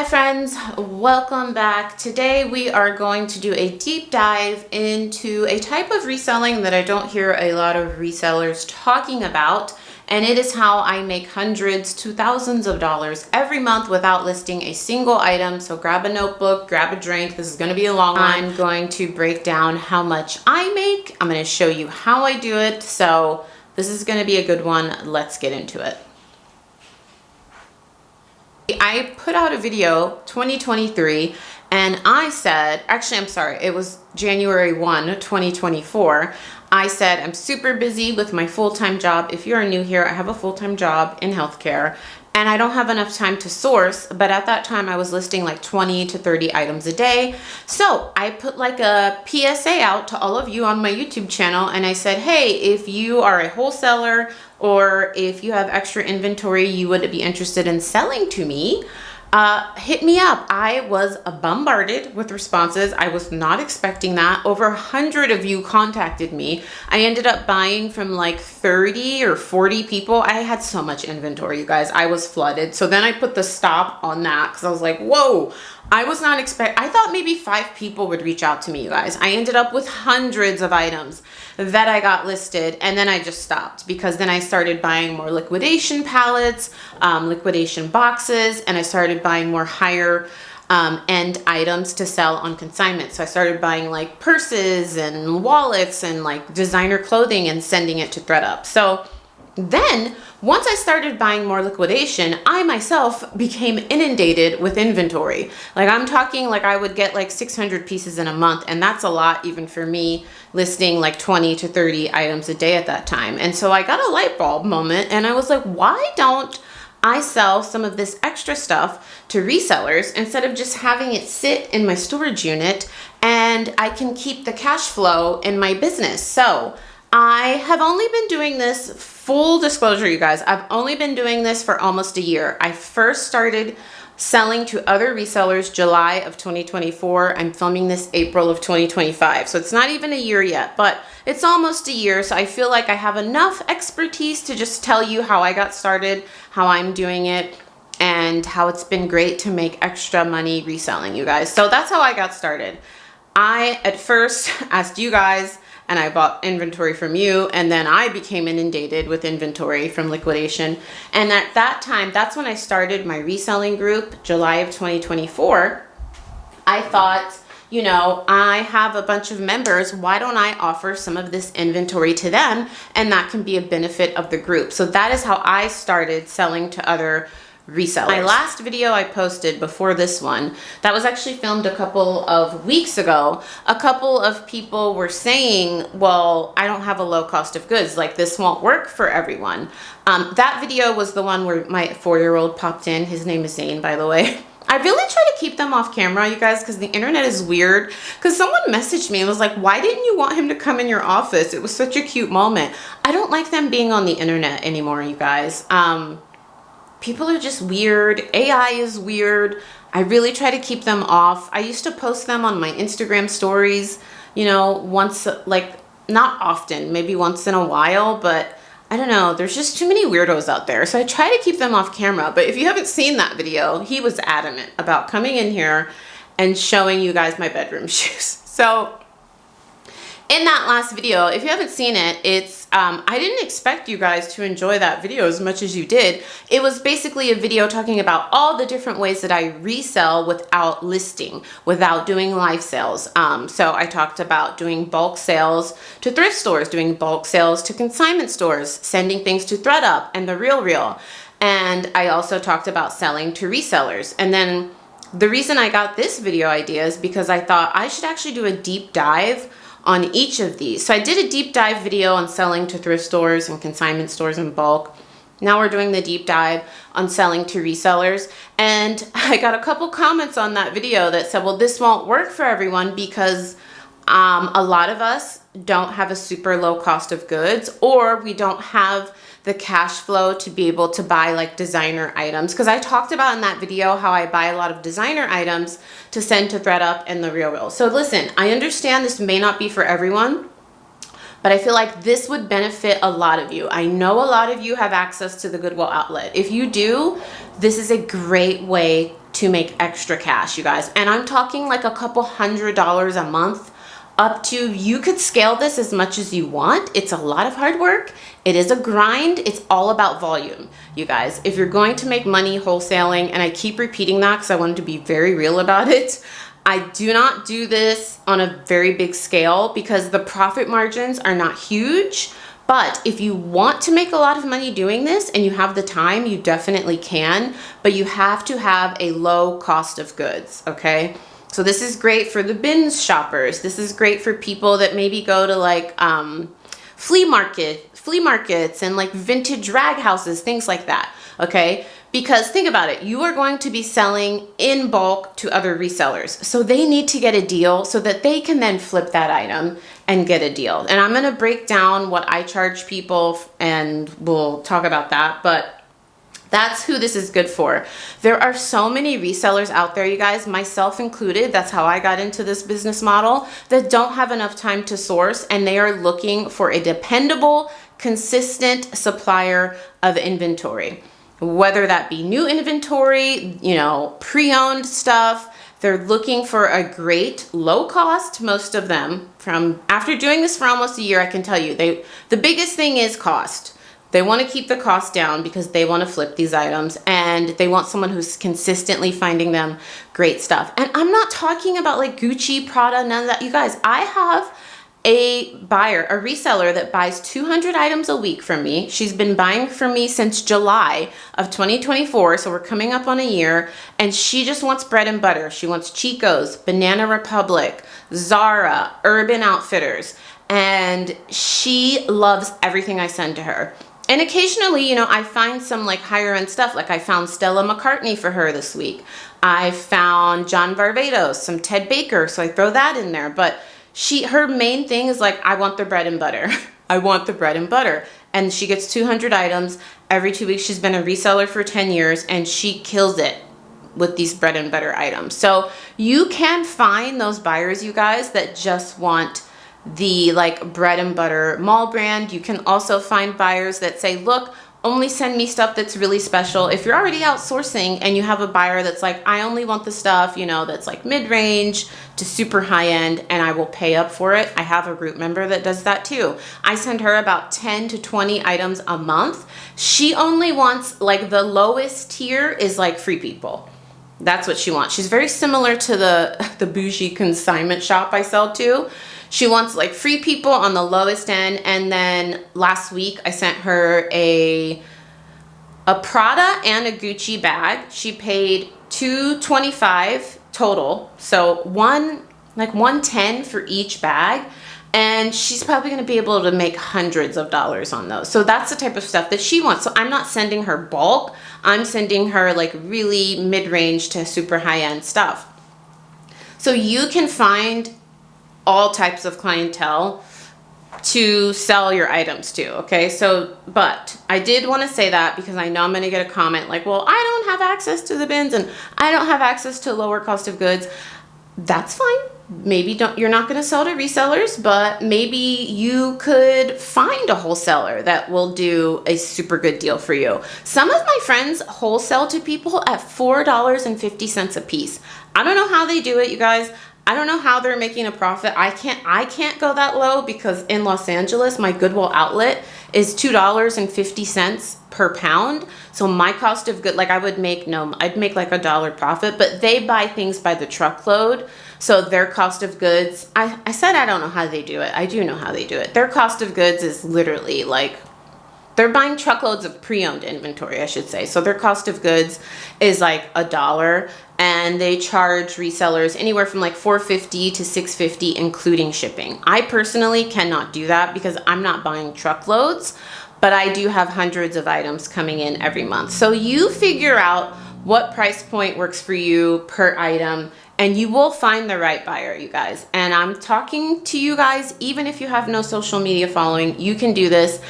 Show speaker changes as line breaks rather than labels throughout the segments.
Hi friends, welcome back. Today we are going to do a deep dive into a type of reselling that I don't hear a lot of resellers talking about, and it is how I make hundreds to thousands of dollars every month without listing a single item. So grab a notebook, grab a drink. This is going to be a long one. I'm going to break down how much I make. I'm going to show you how I do it. So this is going to be a good one. Let's get into it. I put out a video 2023 and I said, actually I'm sorry, it was January 1, 2024. I said I'm super busy with my full-time job. If you're new here, I have a full-time job in healthcare and I don't have enough time to source, but at that time I was listing like 20 to 30 items a day. So I put like a PSA out to all of you on my YouTube channel and I said, hey, if you are a wholesaler or if you have extra inventory you would be interested in selling to me, hit me up. I was bombarded with responses. I was not expecting that. Over 100 of you contacted me. I ended up buying from like 30 or 40 people. I had so much inventory, you guys. I was flooded. So then I put the stop on that because I was like, whoa, I was not I thought maybe 5 people would reach out to me, you guys. I ended up with hundreds of items that I got listed, and then I just stopped because then I started buying more liquidation pallets, liquidation boxes, and I started buying more higher end items to sell on consignment. So I started buying like purses and wallets and like designer clothing and sending it to ThredUp. So then once I started buying more liquidation, I myself became inundated with inventory. Like I'm talking like I would get like 600 pieces in a month, and that's a lot even for me listing like 20 to 30 items a day at that time. And so I got a light bulb moment and I was like, why don't I sell some of this extra stuff to resellers instead of just having it sit in my storage unit and I can keep the cash flow in my business? So I have only been doing this, full disclosure, you guys, I've only been doing this for almost a year. I first started selling to other resellers July of 2024. I'm filming this April of 2025. So it's not even a year yet, but it's almost a year. So I feel like I have enough expertise to just tell you how I got started, how I'm doing it, and how it's been great to make extra money reselling, you guys. So that's how I got started. I at first asked you guys, and I bought inventory from you, and then I became inundated with inventory from liquidation. And at that time, that's when I started my reselling group, July of 2024. I thought, you know, I have a bunch of members, why don't I offer some of this inventory to them, and that can be a benefit of the group. So that is how I started selling to other resellers. My last video I posted before this one, that was actually filmed a couple of weeks ago, a couple of people were saying, well, I don't have a low cost of goods, like this won't work for everyone. That video was the one where my 4-year-old popped in. His name is Zane, by the way. I really try to keep them off camera, you guys, because the internet is weird. Because someone messaged me and was like, why didn't you want him to come in your office? It was such a cute moment. I don't like them being on the internet anymore, you guys. People are just weird. AI is weird. I really try to keep them off. I used to post them on my Instagram stories, you know, once, like not often, maybe once in a while, but I don't know. There's just too many weirdos out there. So I try to keep them off camera. But if you haven't seen that video, he was adamant about coming in here and showing you guys my bedroom shoes. So in that last video, if you haven't seen it, it's, I didn't expect you guys to enjoy that video as much as you did. It was basically a video talking about all the different ways that I resell without listing, without doing live sales. So I talked about doing bulk sales to thrift stores, doing bulk sales to consignment stores, sending things to ThredUp and the RealReal. And I also talked about selling to resellers. And then the reason I got this video idea is because I thought I should actually do a deep dive on each of these. So I did a deep dive video on selling to thrift stores and consignment stores in bulk. Now we're doing the deep dive on selling to resellers. And I got a couple comments on that video that said, well, this won't work for everyone because a lot of us don't have a super low cost of goods, or we don't have the cash flow to be able to buy like designer items. Because I talked about in that video how I buy a lot of designer items to send to ThredUp and the RealReal. So listen, I understand this may not be for everyone, but I feel like this would benefit a lot of you. I know a lot of you have access to the Goodwill outlet. If you do, this is a great way to make extra cash, you guys. And I'm talking like a couple $100s a month up to, you could scale this as much as you want. It's a lot of hard work. It is a grind. It's all about volume, you guys. If you're going to make money wholesaling, and I keep repeating that because I wanted to be very real about it, I do not do this on a very big scale because the profit margins are not huge. But if you want to make a lot of money doing this and you have the time, you definitely can, but you have to have a low cost of goods, okay? So this is great for the bins shoppers. This is great for people that maybe go to like flea markets and like vintage rag houses, things like that, okay? Because think about it, you are going to be selling in bulk to other resellers. So they need to get a deal so that they can then flip that item and get a deal. And I'm gonna break down what I charge people and we'll talk about that, but that's who this is good for. There are so many resellers out there, you guys, myself included, that's how I got into this business model, that don't have enough time to source, and they are looking for a dependable, consistent supplier of inventory. Whether that be new inventory, you know, pre-owned stuff, they're looking for a great low cost, most of them. From after doing this for almost a year, I can tell you, the biggest thing is cost. They want to keep the cost down because they want to flip these items, and they want someone who's consistently finding them great stuff. And I'm not talking about like Gucci, Prada, none of that. You guys, I have a buyer, a reseller that buys 200 items a week from me. She's been buying from me since July of 2024, so we're coming up on a year, and she just wants bread and butter. She wants Chico's, Banana Republic, Zara, Urban Outfitters, and she loves everything I send to her. And occasionally, you know, I find some like higher end stuff. Like I found Stella McCartney for her this week. I found John Varvatos, some Ted Baker, so I throw that in there. But her main thing is like, I want the bread and butter. I want the bread and butter. And she gets 200 items every 2 weeks. She's been a reseller for 10 years and she kills it with these bread and butter items. So you can find those buyers, you guys, that just want the like bread and butter mall brand. You can also find buyers that say, look, only send me stuff that's really special. If you're already outsourcing and you have a buyer that's like, I only want the stuff, you know, that's like mid-range to super high end, and I will pay up for it. I have a group member that does that too. I send her about 10 to 20 items a month. She only wants like the lowest tier is like free people. That's what she wants. She's very similar to the bougie consignment shop I sell to. She wants like free people on the lowest end. And then last week I sent her a Prada and a Gucci bag. She paid $225 total. So $110 for each bag. And she's probably going to be able to make hundreds of dollars on those. So that's the type of stuff that she wants. So I'm not sending her bulk. I'm sending her like really mid-range to super high-end stuff. So you can find all types of clientele to sell your items to, okay? So, but I did want to say that because I know I'm going to get a comment like, well, I don't have access to the bins and I don't have access to lower cost of goods. That's fine. Maybe you're not going to sell to resellers, but maybe you could find a wholesaler that will do a super good deal for you. Some of my friends wholesale to people at $4.50 a piece. I don't know how they do it, you guys. I don't know how they're making a profit. I can't go that low because in Los Angeles, my Goodwill outlet is $2.50 per pound. So my cost of good, like I'd make like $1 profit, but they buy things by the truckload. So their cost of goods, I said I don't know how they do it. I do know how they do it. Their cost of goods is literally like, they're buying truckloads of pre-owned inventory, I should say. So their cost of goods is like $1, and they charge resellers anywhere from like $4.50 to $6.50, including shipping. I personally cannot do that because I'm not buying truckloads, but I do have hundreds of items coming in every month. So you figure out what price point works for you per item, and you will find the right buyer, you guys. And I'm talking to you guys, even if you have no social media following, you can do this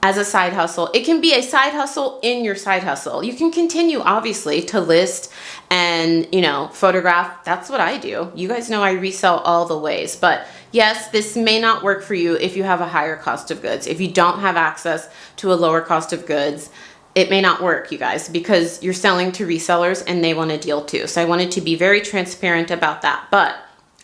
as a side hustle. It can be a side hustle in your side hustle. You can continue, obviously, to list and, you know, photograph. That's what I do. You guys know I resell all the ways. But yes, this may not work for you if you have a higher cost of goods. If you don't have access to a lower cost of goods, it may not work, you guys, because you're selling to resellers and they want a deal too. So I wanted to be very transparent about that. But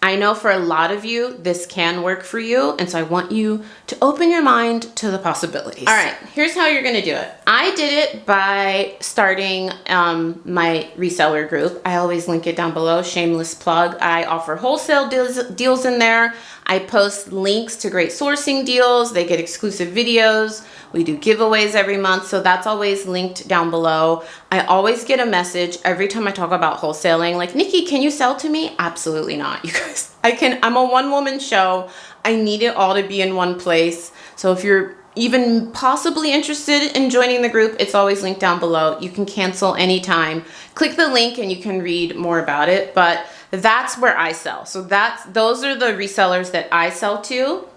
I know for a lot of you, this can work for you. And so I want you to open your mind to the possibilities. All right, here's how you're gonna do it. I did it by starting my reseller group. I always link it down below, shameless plug. I offer wholesale deals in there. I post links to great sourcing deals. They get exclusive videos. We do giveaways every month, so that's always linked down below. I always get a message every time I talk about wholesaling, like, Nikki, can you sell to me? Absolutely not, you guys. I'm a one-woman show. I need it all to be in one place. So if you're even possibly interested in joining the group, it's always linked down below. You can cancel anytime. Click the link and you can read more about it, but that's where I sell. So those are the resellers that I sell to.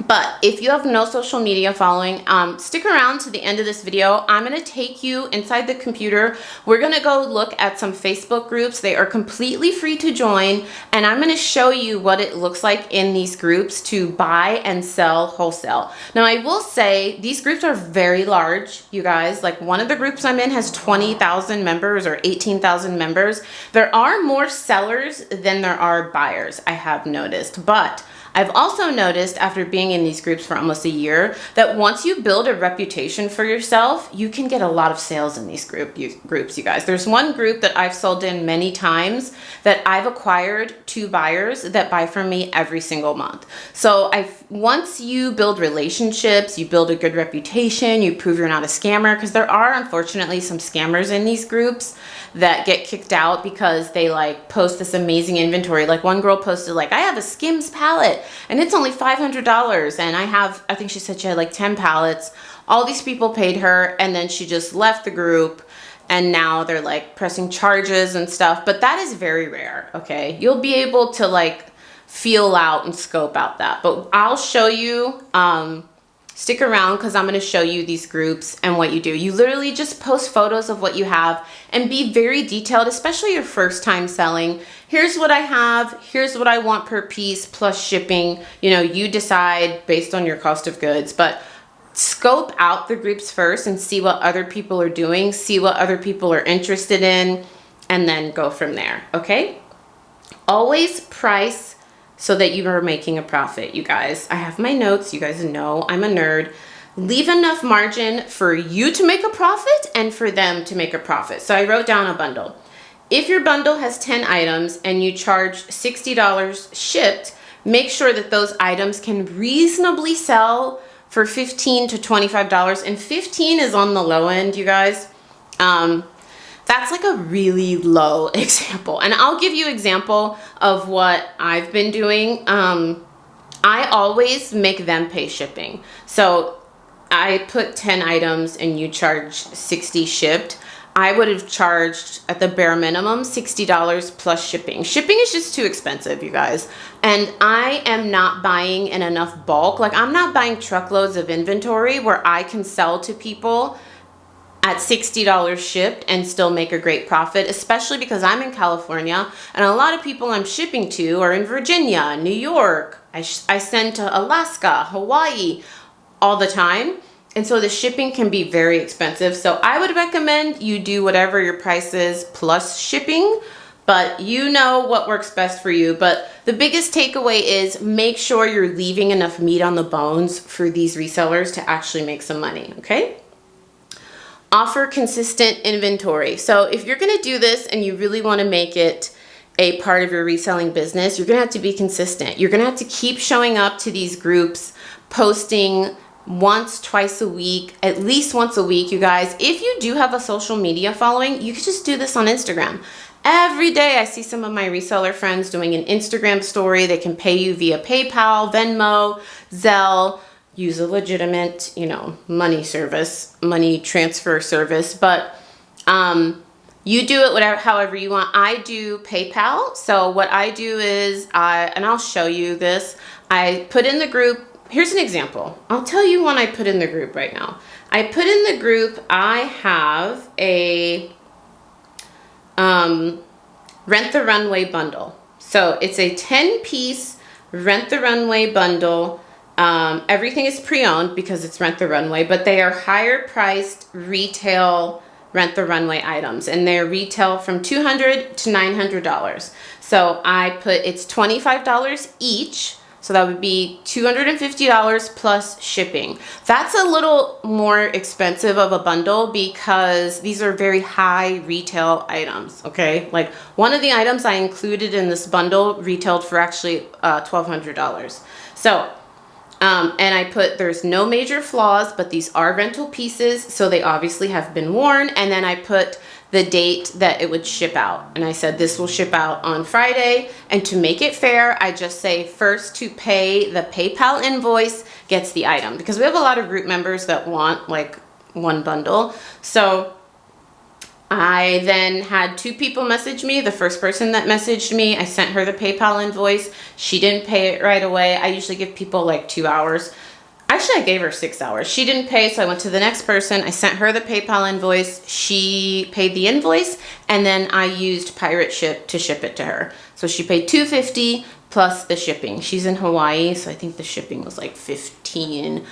But if you have no social media following, stick around to the end of this video. I'm going to take you inside the computer. We're going to go look at some Facebook groups. They are completely free to join. And I'm going to show you what it looks like in these groups to buy and sell wholesale. Now, I will say these groups are very large, you guys. Like one of the groups I'm in has 20,000 members or 18,000 members. There are more sellers than there are buyers, I have noticed. But I've also noticed after being in these groups for almost a year that once you build a reputation for yourself, you can get a lot of sales in these groups, you guys. There's one group that I've sold in many times that I've acquired 2 buyers that buy from me every single month. So once you build relationships, you build a good reputation, you prove you're not a scammer, because there are unfortunately some scammers in these groups that get kicked out because they like post this amazing inventory. Like one girl posted like, I have a Skims palette and it's only $500 and I think she said she had like 10 palettes. All these people paid her and then she just left the group and now they're like pressing charges and stuff. But that is very rare, okay? You'll be able to like feel out and scope out that. But I'll show you, stick around because I'm going to show you these groups and what you do. You literally just post photos of what you have and be very detailed, especially your first time selling. Here's what I have. Here's what I want per piece plus shipping. You know, you decide based on your cost of goods, but scope out the groups first and see what other people are doing, see what other people are interested in, and then go from there, okay? Always price so that you are making a profit, you guys. I have my notes. You guys know I'm a nerd. Leave enough margin for you to make a profit and for them to make a profit. So I wrote down a bundle. If your bundle has 10 items and you charge $60 shipped, make sure that those items can reasonably sell for $15 to $25. And 15 is on the low end, you guys. That's like a really low example. And I'll give you an example of what I've been doing. I always make them pay shipping. So I put 10 items and you charge 60 shipped. I would have charged at the bare minimum $60 plus shipping. Shipping is just too expensive, you guys. And I am not buying in enough bulk. Like I'm not buying truckloads of inventory where I can sell to people at $60 shipped and still make a great profit, especially because I'm in California and a lot of people I'm shipping to are in Virginia, New York. I send to Alaska, Hawaii all the time. And so the shipping can be very expensive. So I would recommend you do whatever your price is plus shipping, but you know what works best for you. But the biggest takeaway is make sure you're leaving enough meat on the bones for these resellers to actually make some money, okay? Offer consistent inventory. So if you're gonna do this and you really wanna make it a part of your reselling business, you're gonna have to be consistent. You're gonna have to keep showing up to these groups, posting once, twice a week, at least once a week, you guys. If you do have a social media following, you can just do this on Instagram. Every day I see some of my reseller friends doing an Instagram story. They can pay you via PayPal, Venmo, Zelle, use a legitimate, you know, money transfer service, but you do it however you want. I do PayPal. So what I do is and I'll show you this. I put in the group. Here's an example. I'll tell you one I put in the group right now. I put in the group, I have a Rent the Runway bundle. So it's a 10-piece Rent the Runway bundle Everything is pre-owned because it's Rent the Runway, but they are higher priced retail Rent the Runway items, and they're retail from $200 to $900. So I put, it's $25 each. So that would be $250 plus shipping. That's a little more expensive of a bundle because these are very high retail items, okay? Like one of the items I included in this bundle retailed for actually $1,200. So, and I put, there's no major flaws, but these are rental pieces, so they obviously have been worn. And then I put the date that it would ship out. And I said, this will ship out on Friday. And to make it fair, I just say first to pay the PayPal invoice gets the item, because we have a lot of group members that want like one bundle. So I then had 2 people message me. The first person that messaged me, I sent her the PayPal invoice. She didn't pay it right away. I usually give people like 2 hours. Actually, I gave her 6 hours. She didn't pay, so I went to the next person. I sent her the PayPal invoice. She paid the invoice, and then I used Pirate Ship to ship it to her. So she paid $250 plus the shipping. She's in Hawaii, so I think the shipping was like $15.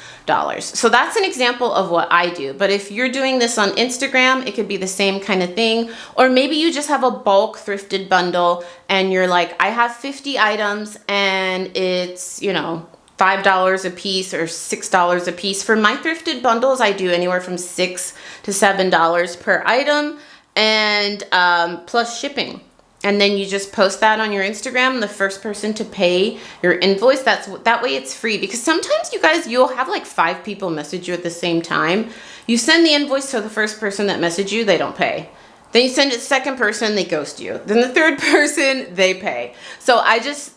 So that's an example of what I do. But if you're doing this on Instagram, it could be the same kind of thing. Or maybe you just have a bulk thrifted bundle and you're like, I have 50 items and it's, you know, $5 a piece or $6 a piece. For my thrifted bundles, I do anywhere from $6 to $7 per item, and plus shipping. And then you just post that on your Instagram. The first person to pay your invoice, that way it's free. Because sometimes you guys, you'll have like 5 people message you at the same time. You send the invoice to the first person that messaged you, they don't pay. Then you send it to the second person, they ghost you. Then the third person, they pay. So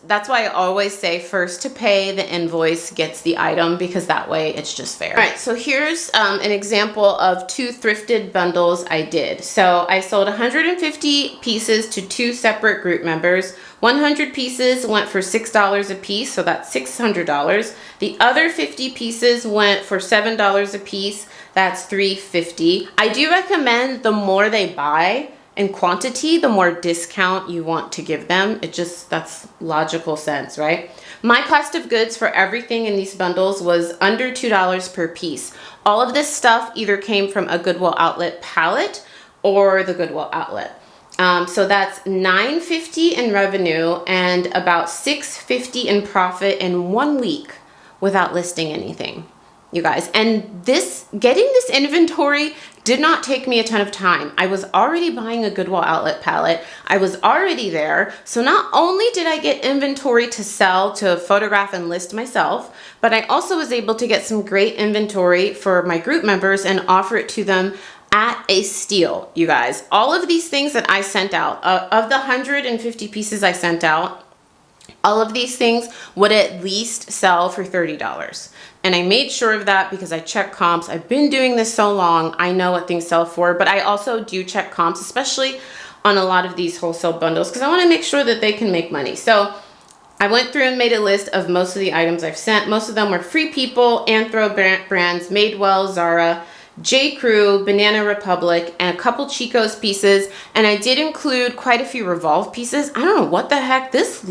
that's why I always say first to pay the invoice gets the item, because that way it's just fair. All right, so here's an example of 2 thrifted bundles I did. So I sold 150 pieces to 2 separate group members. 100 pieces went for $6 a piece, so that's $600. The other 50 pieces went for $7 a piece. That's $350. I do recommend the more they buy in quantity, the more discount you want to give them. That's logical sense, right? My cost of goods for everything in these bundles was under $2 per piece. All of this stuff either came from a Goodwill Outlet pallet or the Goodwill Outlet. So that's $950 in revenue and about $650 in profit in 1 week without listing anything, you guys. And getting this inventory did not take me a ton of time. I was already buying a Goodwill Outlet pallet. I was already there. So not only did I get inventory to sell, to photograph and list myself, but I also was able to get some great inventory for my group members and offer it to them at a steal, you guys. All of these things that I sent out, of the 150 pieces I sent out, all of these things would at least sell for $30. And I made sure of that because I check comps. I've been doing this so long, I know what things sell for, but I also do check comps, especially on a lot of these wholesale bundles, because I want to make sure that they can make money. So I went through and made a list of most of the items I've sent. Most of them were Free People, Anthro brands, Madewell, Zara, J. Crew, Banana Republic, and a couple Chico's pieces. And I did include quite a few Revolve pieces. I don't know what the heck, this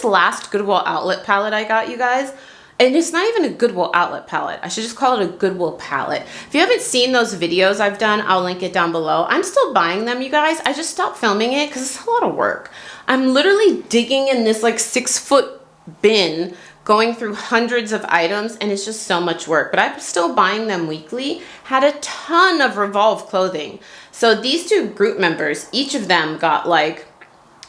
last Goodwill Outlet palette I got, you guys, and it's not even a Goodwill Outlet palette. I should just call it a Goodwill palette. If you haven't seen those videos I've done, I'll link it down below. I'm still buying them, you guys. I just stopped filming it because it's a lot of work. I'm literally digging in this like 6-foot bin, going through hundreds of items, and it's just so much work, but I'm still buying them weekly. Had a ton of Revolve clothing. So these 2 group members, each of them got like,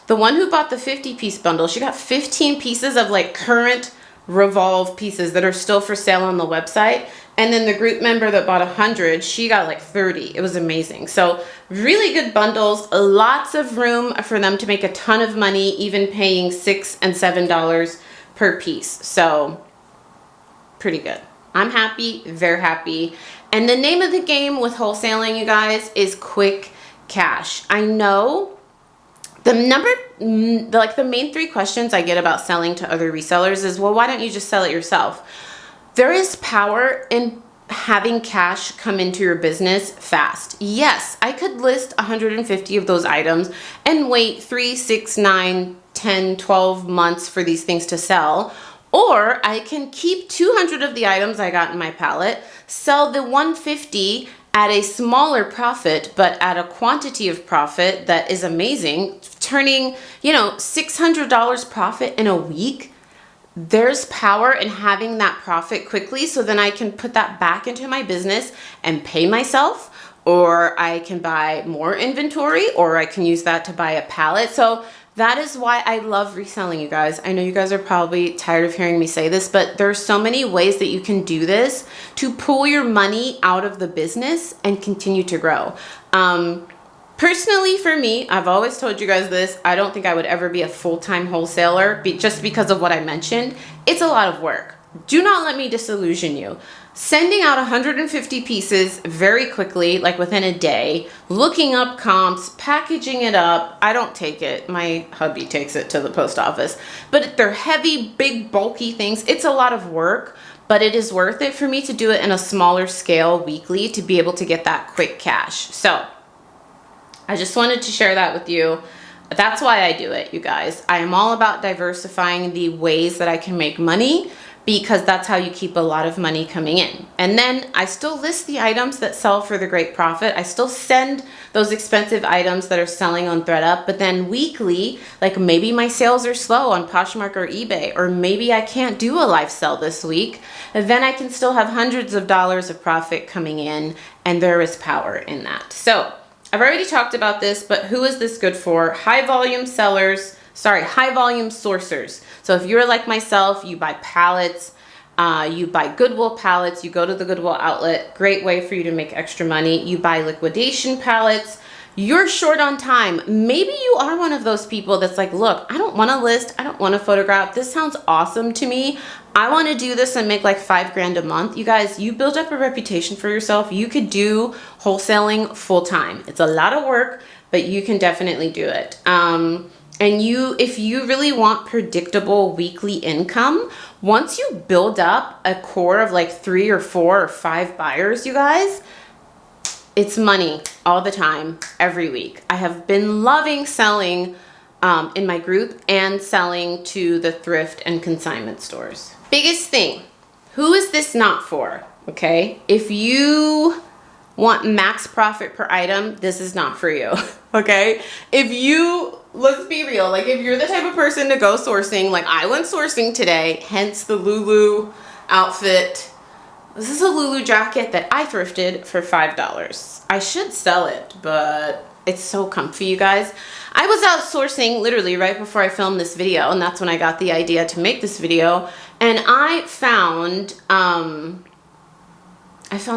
the one who bought the 50-piece bundle, she got 15 pieces of like current Revolve pieces that are still for sale on the website. And then the group member that bought 100, she got like 30. It was amazing. So really good bundles, lots of room for them to make a ton of money, even paying $6 and $7 per piece. So pretty good. I'm happy, very happy. And the name of the game with wholesaling, you guys, is quick cash. I know the main 3 questions I get about selling to other resellers is, well, why don't you just sell it yourself? There is power in having cash come into your business fast. Yes, I could list 150 of those items and wait 3, 6, 9, 10, 12 months for these things to sell. Or I can keep 200 of the items I got in my pallet, sell the 150 at a smaller profit, but at a quantity of profit that is amazing, turning, you know, $600 profit in a week. There's power in having that profit quickly, so then I can put that back into my business and pay myself, or I can buy more inventory, or I can use that to buy a pallet. So that is why I love reselling, you guys. I know you guys are probably tired of hearing me say this, but there are so many ways that you can do this to pull your money out of the business and continue to grow. Personally, for me, I've always told you guys this, I don't think I would ever be a full-time wholesaler just because of what I mentioned. It's a lot of work. Do not let me disillusion you. Sending out 150 pieces very quickly, like within a day, looking up comps, packaging it up. I don't take it. My hubby takes it to the post office. But they're heavy, big, bulky things. It's a lot of work, but it is worth it for me to do it in a smaller scale weekly to be able to get that quick cash. So I just wanted to share that with you. That's why I do it, you guys. I am all about diversifying the ways that I can make money, because that's how you keep a lot of money coming in. And then I still list the items that sell for the great profit. I still send those expensive items that are selling on ThredUp, but then weekly, like maybe my sales are slow on Poshmark or eBay, or maybe I can't do a live sell this week, and then I can still have hundreds of dollars of profit coming in, and there is power in that. So I've already talked about this, but who is this good for? High volume sourcers. So if you're like myself, you buy pallets, you buy Goodwill pallets, you go to the Goodwill outlet, great way for you to make extra money. You buy liquidation pallets, you're short on time. Maybe you are one of those people that's like, look, I don't want to list, I don't want to photograph. This sounds awesome to me. I want to do this and make like $5 grand a month. You guys, you build up a reputation for yourself. You could do wholesaling full time. It's a lot of work, but you can definitely do it. And if you really want predictable weekly income, once you build up a core of like 3 or 4 or 5 buyers, you guys, it's money all the time, every week. I have been loving selling in my group and selling to the thrift and consignment stores. Biggest thing, who is this not for? Okay, if you want max profit per item, this is not for you. Okay, if you, let's be real, like if you're the type of person to go sourcing, like I went sourcing today, hence the Lulu outfit. This is a Lulu jacket that I thrifted for $5. I should sell it, but it's so comfy, you guys. I was out sourcing literally right before I filmed this video, and that's when I got the idea to make this video. And I found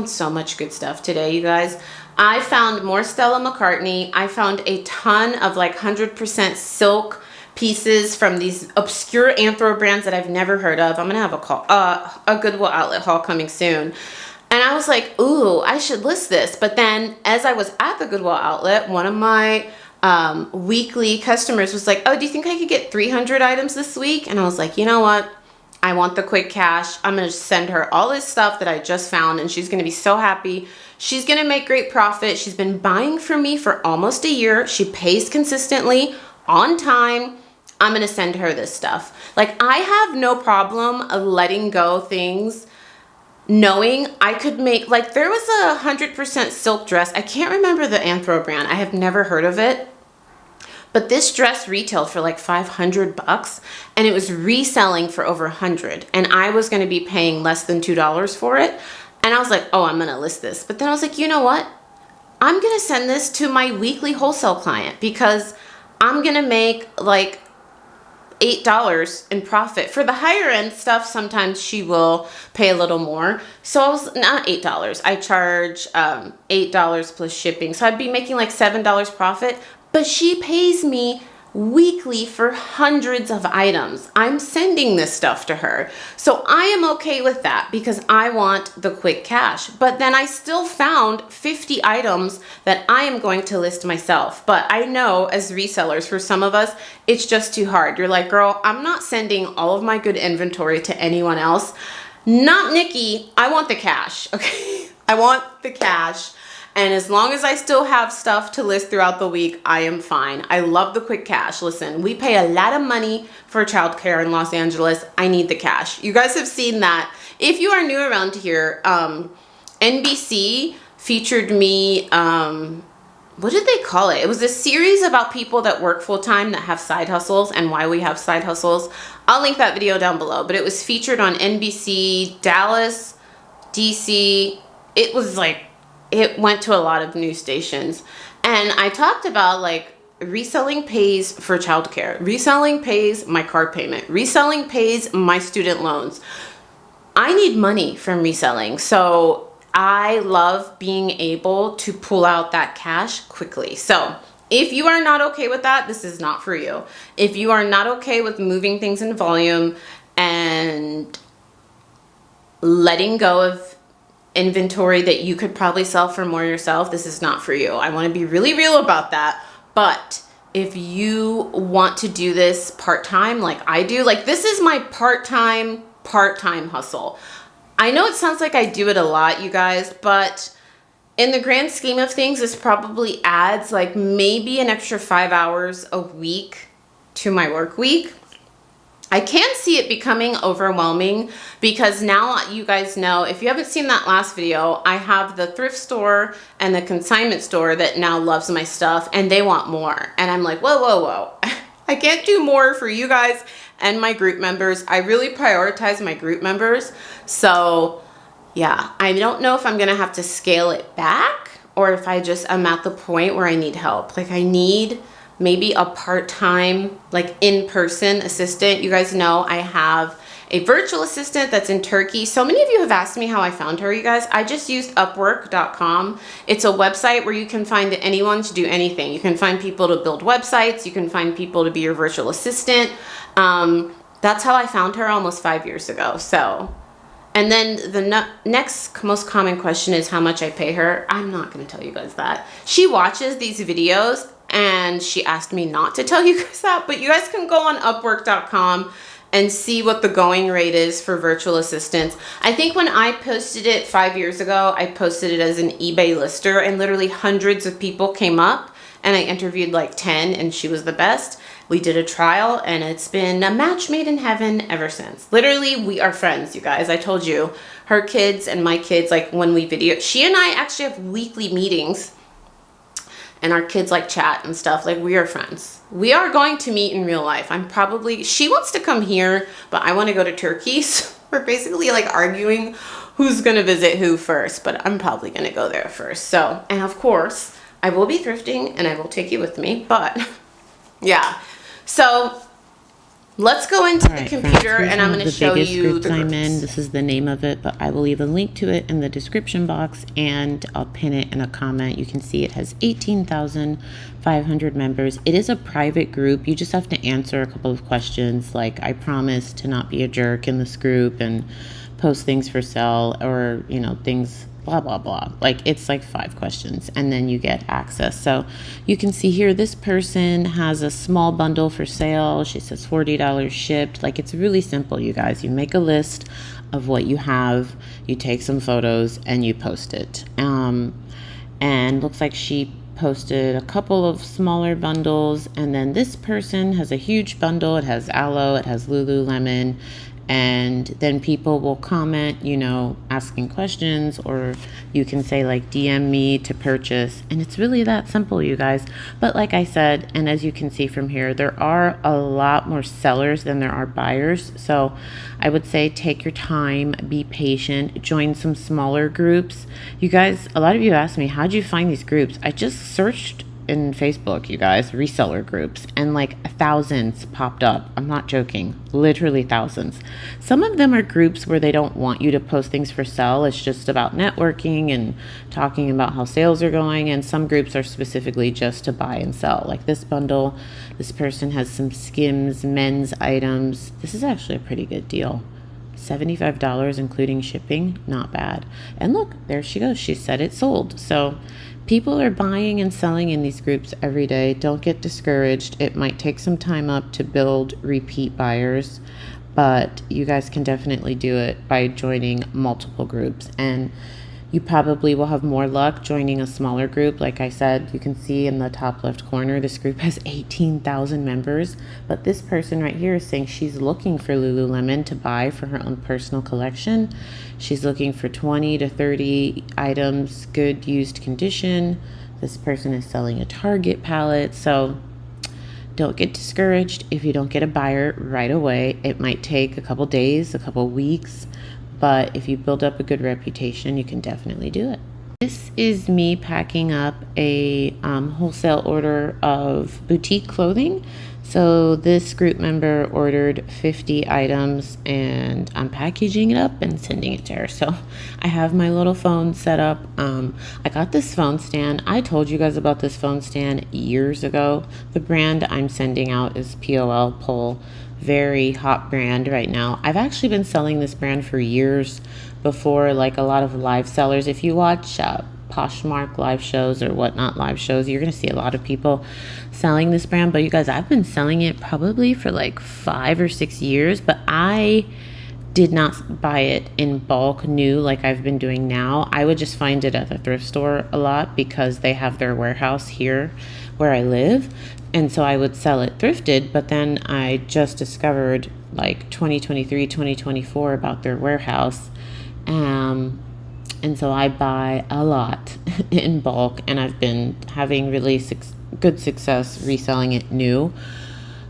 so much good stuff today, you guys. I found more Stella McCartney. I found a ton of like 100% silk pieces from these obscure Anthro brands that I've never heard of. I'm gonna have a Goodwill outlet haul coming soon. And I was like, ooh, I should list this. But then as I was at the Goodwill outlet, one of my weekly customers was like, oh, do you think I could get 300 items this week? And I was like, you know what? I want the quick cash. I'm gonna send her all this stuff that I just found, and she's gonna be so happy. She's gonna make great profit. She's been buying from me for almost a year. She pays consistently, on time. I'm gonna send her this stuff. Like, I have no problem letting go things, knowing I could make, like there was a 100% silk dress. I can't remember the Anthro brand. I have never heard of it. But this dress retailed for like $500 and it was reselling for over $100. And I was gonna be paying less than $2 for it. And I was like, oh, I'm gonna list this. But then I was like, you know what? I'm gonna send this to my weekly wholesale client because I'm gonna make like $8 in profit. For the higher end stuff, sometimes she will pay a little more. So I was, not $8, I charge $8 plus shipping. So I'd be making like $7 profit, but she pays me weekly for hundreds of items. I'm sending this stuff to her. So I am okay with that because I want the quick cash. But then I still found 50 items that I am going to list myself. But I know as resellers, for some of us, it's just too hard. You're like, girl, I'm not sending all of my good inventory to anyone else. Not Nikki, I want the cash, okay? I want the cash. And as long as I still have stuff to list throughout the week, I am fine. I love the quick cash. Listen, we pay a lot of money for childcare in Los Angeles. I need the cash. You guys have seen that. If you are new around here, NBC featured me, what did they call it? It was a series about people that work full-time that have side hustles and why we have side hustles. I'll link that video down below, but it was featured on NBC, Dallas, DC. It was like, it went to a lot of news stations. And I talked about like reselling pays for childcare. Reselling pays my car payment. Reselling pays my student loans. I need money from reselling. So I love being able to pull out that cash quickly. So if you are not okay with that, this is not for you. If you are not okay with moving things in volume and letting go of inventory that you could probably sell for more yourself, this is not for you. I want to be really real about that. But if you want to do this part-time like I do, like this is my part-time hustle. I know it sounds like I do it a lot, you guys, but in the grand scheme of things, this probably adds like maybe an extra 5 hours a week to my work week. I can see it becoming overwhelming because now you guys know, if you haven't seen that last video, I have the thrift store and the consignment store that now loves my stuff and they want more. And I'm like, whoa, whoa, whoa. I can't do more for you guys and my group members. I really prioritize my group members. So yeah, I don't know if I'm gonna have to scale it back or if I just am at the point where I need help. Like I need maybe a part-time, like in-person assistant. You guys know I have a virtual assistant that's in Turkey. So many of you have asked me how I found her, you guys. I just used Upwork.com. It's a website where you can find anyone to do anything. You can find people to build websites. You can find people to be your virtual assistant. That's how I found her almost 5 years ago. So, and then the next most common question is how much I pay her. I'm not gonna tell you guys that. She watches these videos and she asked me not to tell you guys that, but you guys can go on Upwork.com and see what the going rate is for virtual assistants. I think when I posted it 5 years ago, I posted it as an eBay lister and literally hundreds of people came up and I interviewed like 10 and she was the best. We did a trial and it's been a match made in heaven ever since. Literally, we are friends, you guys. I told you, her kids and my kids, like when we video, she and I actually have weekly meetings and our kids like chat and stuff. Like we are friends. We are going to meet in real life. She wants to come here, but I want to go to Turkey. So we're basically like arguing who's going to visit who first, but I'm probably going to go there first. So, and of course I will be thrifting and I will take you with me, but yeah. So let's go into the computer and I'm going to show you the groups.
This is the name of it, but I will leave a link to it in the description box and I'll pin it in a comment. You can see it has 18,500 members. It is a private group. You just have to answer a couple of questions. Like I promise to not be a jerk in this group and post things for sale or, you know, things blah, blah, blah. Like it's like 5 questions and then you get access. So you can see here, this person has a small bundle for sale. She says $40 shipped. Like it's really simple, you guys. You make a list of what you have, you take some photos and you post it. And looks like she posted a couple of smaller bundles. And then this person has a huge bundle. It has aloe, it has Lululemon. And then people will comment, you know, asking questions, or you can say like DM me to purchase. And it's really that simple, you guys. But like I said, and as you can see from here, there are a lot more sellers than there are buyers. So I would say take your time, be patient, join some smaller groups. You guys, a lot of you asked me, how'd you find these groups? I just searched in Facebook, you guys, reseller groups, and like thousands popped up. I'm not joking, literally thousands. Some of them are groups where they don't want you to post things for sale. It's just about networking and talking about how sales are going. And some groups are specifically just to buy and sell. Like this bundle, this person has some Skims men's items. This is actually a pretty good deal. $75 including shipping, not bad. And look, there she goes. She said it sold. So people are buying and selling in these groups every day. Don't get discouraged. It might take some time up to build repeat buyers, but you guys can definitely do it by joining multiple groups. And You probably will have more luck joining a smaller group. Like I said, you can see in the top left corner, this group has 18,000 members. But this person right here is saying she's looking for Lululemon to buy for her own personal collection. She's looking for 20 to 30 items, good used condition. This person is selling a Target palette. So don't get discouraged if you don't get a buyer right away. It might take a couple days, a couple weeks. But if you build up a good reputation, you can definitely do it. This is me packing up a wholesale order of boutique clothing. So this group member ordered 50 items and I'm packaging it up and sending it to her. So I have my little phone set up. I got this phone stand. I told you guys about this phone stand years ago. The brand I'm sending out is Pole. Very hot brand right now. I've actually been selling this brand for years before, like a lot of live sellers. If you watch Poshmark live shows or Whatnot live shows, you're going to see a lot of people selling this brand. But you guys, I've been selling it probably for like 5 or 6 years, but I did not buy it in bulk new like I've been doing now. I would just find it at the thrift store a lot because they have their warehouse here where I live. And so I would sell it thrifted, but then I just discovered like 2023, 2024 about their warehouse. And so I buy a lot in bulk, and I've been having really good success reselling it new.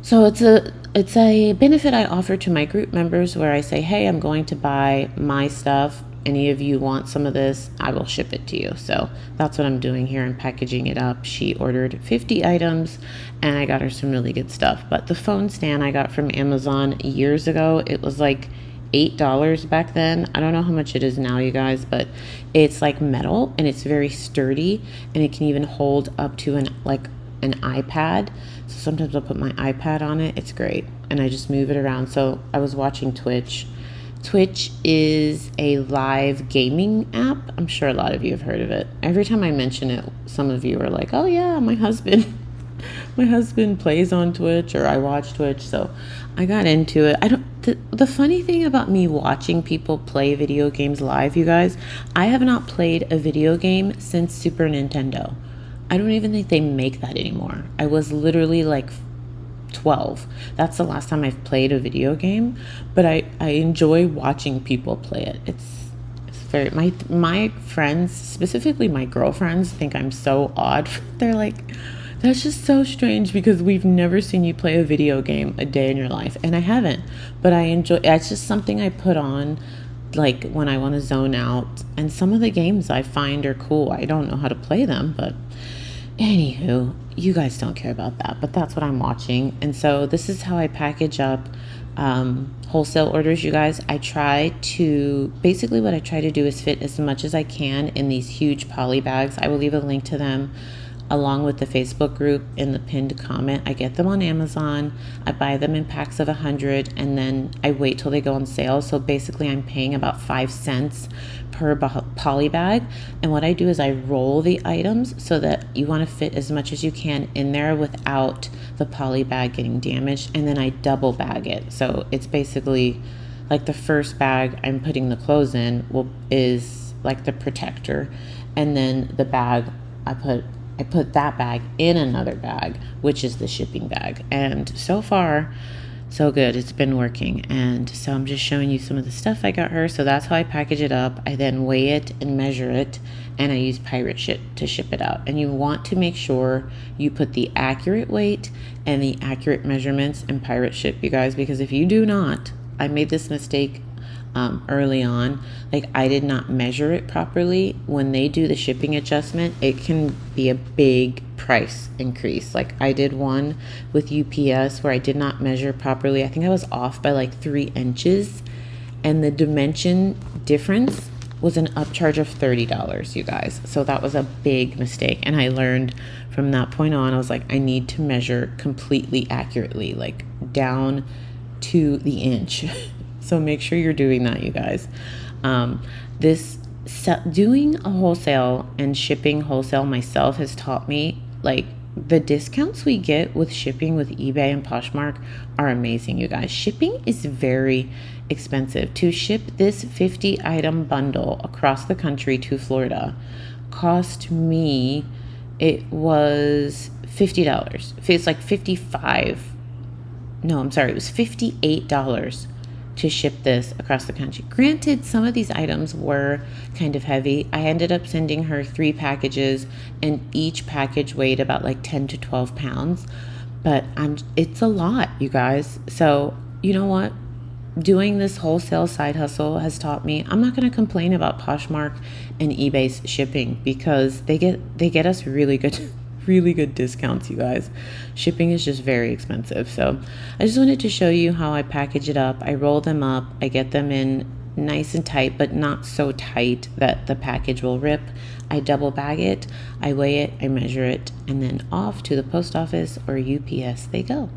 So it's a benefit I offer to my group members where I say, hey, I'm going to buy my stuff. Any of you want some of this, I will ship it to you. So that's what I'm doing here. I'm packaging it up. She ordered 50 items and I got her some really good stuff. But the phone stand I got from Amazon years ago, it was like $8 back then. I don't know how much it is now, you guys, but it's like metal and it's very sturdy and it can even hold up to an iPad. So sometimes I'll put my iPad on it. It's great. And I just move it around. So I was watching Twitch. Twitch is a live gaming app. I'm sure a lot of you have heard of it. Every time I mention it, some of you are like, oh yeah, my husband plays on Twitch, or I watch Twitch. So I got into it. The funny thing about me watching people play video games live, you guys, I have not played a video game since Super Nintendo. I don't even think they make that anymore. I was literally like 12. That's the last time I've played a video game, but I enjoy watching people play it. It's very, my friends, specifically my girlfriends, think I'm so odd. They're like, that's just so strange because we've never seen you play a video game a day in your life. And I haven't, but I enjoy, it's just something I put on like when I want to zone out. And some of the games I find are cool. I don't know how to play them, but anywho, you guys don't care about that, but that's what I'm watching. And so this is how I package up wholesale orders, you guys. Basically what I try to do is fit as much as I can in these huge poly bags. I will leave a link to them along with the Facebook group in the pinned comment. I get them on Amazon. I buy them in packs of 100 and then I wait till they go on sale. So basically I'm paying about 5 cents per poly bag. And what I do is I roll the items so that you want to fit as much as you can in there without the poly bag getting damaged. And then I double bag it. So it's basically like the first bag I'm putting the clothes in is like the protector. And then the bag I put that bag in another bag, which is the shipping bag. And so far, so good. It's been working. And so I'm just showing you some of the stuff I got her. So that's how I package it up. I then weigh it and measure it, and I use pirate ship to ship it out. And you want to make sure you put the accurate weight and the accurate measurements in pirate ship, you guys, because if you do not, I made this mistake early on. Like, I did not measure it properly. When they do the shipping adjustment, it can be a big price increase. Like, I did one with UPS where I did not measure properly. I think I was off by like 3 inches, and the dimension difference was an upcharge of $30, you guys. So that was a big mistake, and I learned from that point on. I was like, I need to measure completely accurately, like down to the inch. So make sure you're doing that, you guys. Doing a wholesale and shipping wholesale myself has taught me like the discounts we get with shipping with eBay and Poshmark are amazing, you guys. Shipping is very expensive. To ship this 50 item bundle across the country to Florida cost me, it was $50. It's like 55. No, I'm sorry. It was $58 to ship this across the country. Granted, some of these items were kind of heavy. I ended up sending her 3 packages, and each package weighed about like 10 to 12 pounds. But it's a lot, you guys. So you know what? Doing this wholesale side hustle has taught me I'm not going to complain about Poshmark and eBay's shipping, because they get us really good discounts, you guys. Shipping is just very expensive. So I just wanted to show you how I package it up. I roll them up, I get them in nice and tight, but not so tight that the package will rip. I double bag it, I weigh it, I measure it, and then off to the post office or UPS they go.